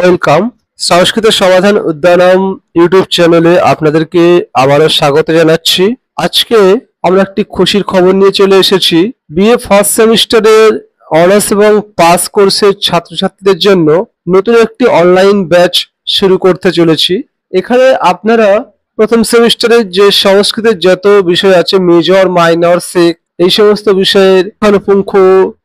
Welcome. সংস্কৃত সমাধান উদ্যানম YouTube চ্যানেলে আপনাদেরকে আবারও স্বাগত জানাচ্ছি। আজকে আমরা একটি খুশির খবর নিয়ে চলে এসেছি। বিএ ফার্স্ট সেমিস্টারের অনার্স এবং পাস কোর্সের ছাত্রছাত্রীদের জন্য নতুন একটি অনলাইন ব্যাচ শুরু করতে চলেছি। এখানে আপনারা প্রথম সেমিস্টারের যে সংস্কৃতের যত বিষয় আছে, মেজর, মাইনর, সেক, এই সমস্ত বিষয়ের পুঙ্খানুপুঙ্খ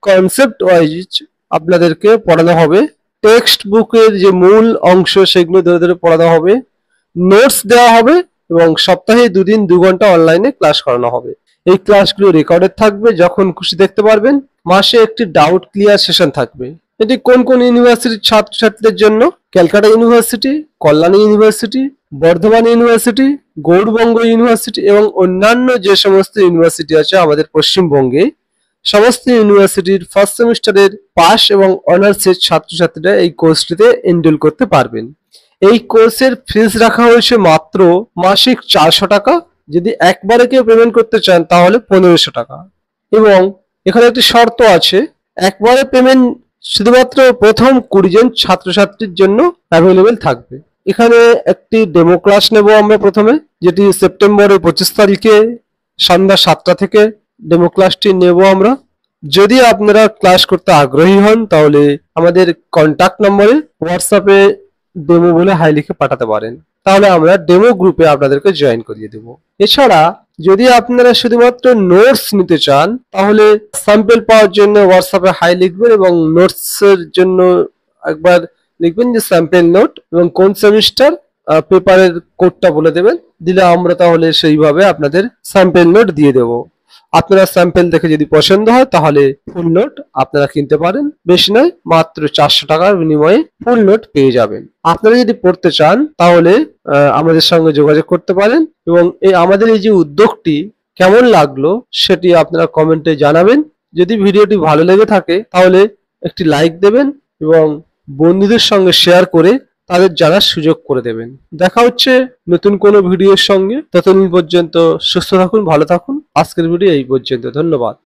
কনসেপ্ট ওয়াইজ আপনাদেরকে পড়ানো হবে। টেক্সট বুকের যে মূল অংশ সেগুলো ধরে ধরে পড়ানো হবে, নোটস দেওয়া হবে এবং সপ্তাহে 2 দিন 2 ঘন্টা অনলাইনে ক্লাস করানো হবে। এই ক্লাসগুলো রেকর্ডেড থাকবে, যখন খুশি দেখতে পারবেন। মাসে একটি ডাউট ক্লিয়ার সেশন থাকবে। এটি কোন কোন ইউনিভার্সিটির ছাত্রছাত্রীদের জন্য? Calcutta University, Kalyani University, Bardhaman University, Gourbanga University এবং অন্যান্য যে সমস্ত ইউনিভার্সিটি আছে আমাদের পশ্চিমবঙ্গে, সমস্ত ইউনিভার্সিটির ফার্স্ট সেমিস্টারের পাস এবং অনার্সের ছাত্রছাত্রীরা এই কোর্সটিতে এনরোল করতে পারবেন। এই কোর্সের ফিস রাখা হয়েছে মাত্র মাসিক 400 টাকা। যদি একবারে কেউ পেমেন্ট করতে চান তাহলে 1500 টাকা। এবং এখানে একটি শর্ত আছে, একবারে পেমেন্ট শুধুমাত্র প্রথম 20 জন ছাত্রছাত্রীর জন্য অ্যাভেলেবেল থাকবে। এখানে একটি ডেমো ক্লাস নেব আমরা প্রথমে, যেটি সেপ্টেম্বরের 25 তারিখে সন্ধ্যা 7টা থেকে ডেমো ক্লাসটি নেব আমরা। যদি আপনারা ক্লাস করতে আগ্রহী হন তাহলে আমাদের কন্ট্যাক্ট নম্বরে হোয়াটসঅ্যাপে ডেমো বলে হাই লিখে পাঠাতে পারেন, তাহলে আমরা ডেমো গ্রুপে আপনাদেরকে জয়েন করিয়ে দেব। এছাড়া যদি আপনারা শুধুমাত্র নোটস নিতে চান তাহলে স্যাম্পল পাওয়ার জন্য হোয়াটসঅ্যাপে হাই লিখবেন এবং নোটস এর জন্য একবার লিখবেন যে স্যাম্পল নোট এবং কোন সেমিস্টার, পেপারের কোডটা বলে দেবেন। দিলে আমরা তাহলে সেইভাবে আপনাদের স্যাম্পল নোট দিয়ে দেব। আপনারা স্যাম্পল দেখে যদি পছন্দ হয় তাহলে ফুল নোট আপনারা কিনতে পারেন। বেশি নয়, মাত্র 400 টাকার বিনিময়ে ফুল নোট পেয়ে যাবেন। আপনারা যদি পড়তে চান তাহলে আমাদের সঙ্গে যোগাযোগ করতে পারেন এবং আমাদের এই যে উদ্যোগটি কেমন লাগলো সেটি আপনারা কমেন্টে জানাবেন। যদি ভিডিওটি ভালো লেগে থাকে তাহলে একটি লাইক দেবেন এবং বন্ধুদের সঙ্গে শেয়ার করে তাদের জানার সুযোগ করে দেবেন। দেখা হচ্ছে নতুন কোনো ভিডিওর সঙ্গে। ততদিন পর্যন্ত সুস্থ থাকুন, ভালো থাকুন। আজকের ভিডিও এই পর্যন্ত। ধন্যবাদ।